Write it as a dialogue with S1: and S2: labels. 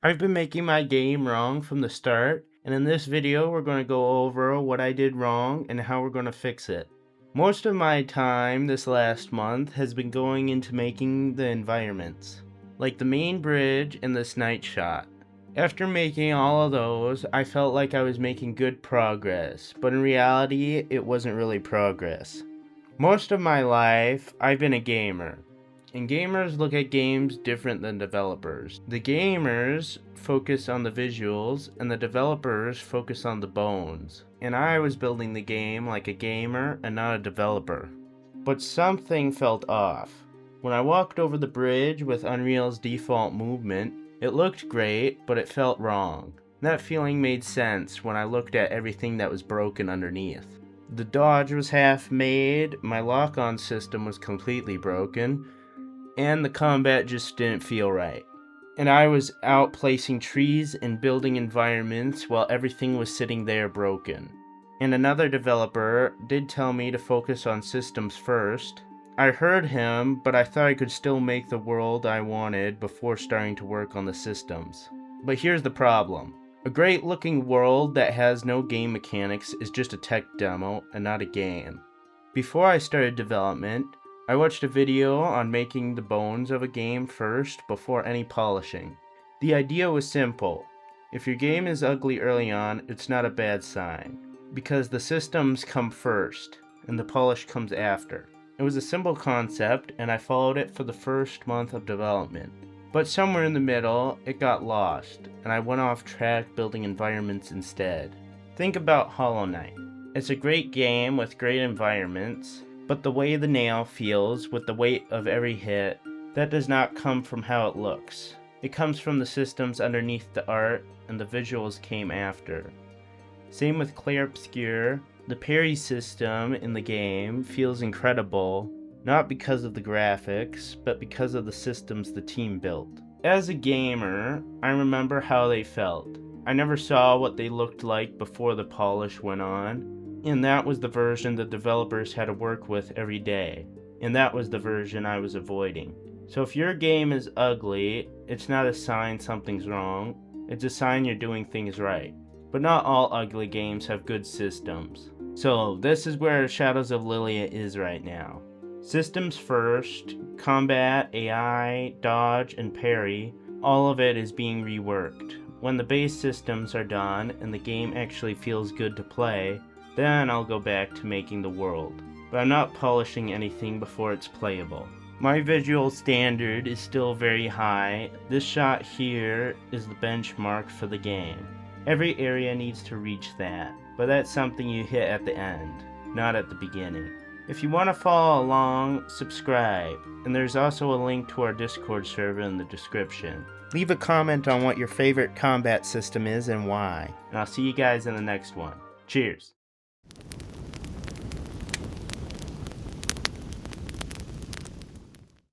S1: I've been making my game wrong from the start, and in this video we're going to go over what I did wrong and how we're going to fix it. Most of my time this last month has been going into making the environments, like the main bridge and this night shot. After making all of those, I felt like I was making good progress, but in reality it wasn't really progress. Most of my life, I've been a gamer, and gamers look at games different than developers. The gamers focus on the visuals, and the developers focus on the bones. And I was building the game like a gamer and not a developer. But something felt off. When I walked over the bridge with Unreal's default movement, it looked great, but it felt wrong. That feeling made sense when I looked at everything that was broken underneath. The dodge was half made, my lock-on system was completely broken, and the combat just didn't feel right. And I was out placing trees and building environments while everything was sitting there broken. And another developer did tell me to focus on systems first. I heard him, but I thought I could still make the world I wanted before starting to work on the systems. But here's the problem. A great looking world that has no game mechanics is just a tech demo and not a game. Before I started development, I watched a video on making the bones of a game first before any polishing. The idea was simple. If your game is ugly early on, it's not a bad sign, because the systems come first and the polish comes after. It was a simple concept and I followed it for the first month of development. But somewhere in the middle, it got lost, and I went off track building environments instead. Think about Hollow Knight. It's a great game with great environments, but the way the nail feels with the weight of every hit, that does not come from how it looks. It comes from the systems underneath the art, and the visuals came after. Same with Clair Obscur. The parry system in the game feels incredible, not because of the graphics, but because of the systems the team built. As a gamer, I remember how they felt. I never saw what they looked like before the polish went on, and that was the version the developers had to work with every day, and that was the version I was avoiding. So if your game is ugly, it's not a sign something's wrong, it's a sign you're doing things right. But not all ugly games have good systems. So this is where Shadows of Lillia is right now. Systems first, combat, AI, dodge, and parry, all of it is being reworked. When the base systems are done and the game actually feels good to play, then I'll go back to making the world. But I'm not polishing anything before it's playable. My visual standard is still very high. This shot here is the benchmark for the game. Every area needs to reach that, but that's something you hit at the end, not at the beginning. If you want to follow along, subscribe, and there's also a link to our Discord server in the description. Leave a comment on what your favorite combat system is and why, and I'll see you guys in the next one. Cheers!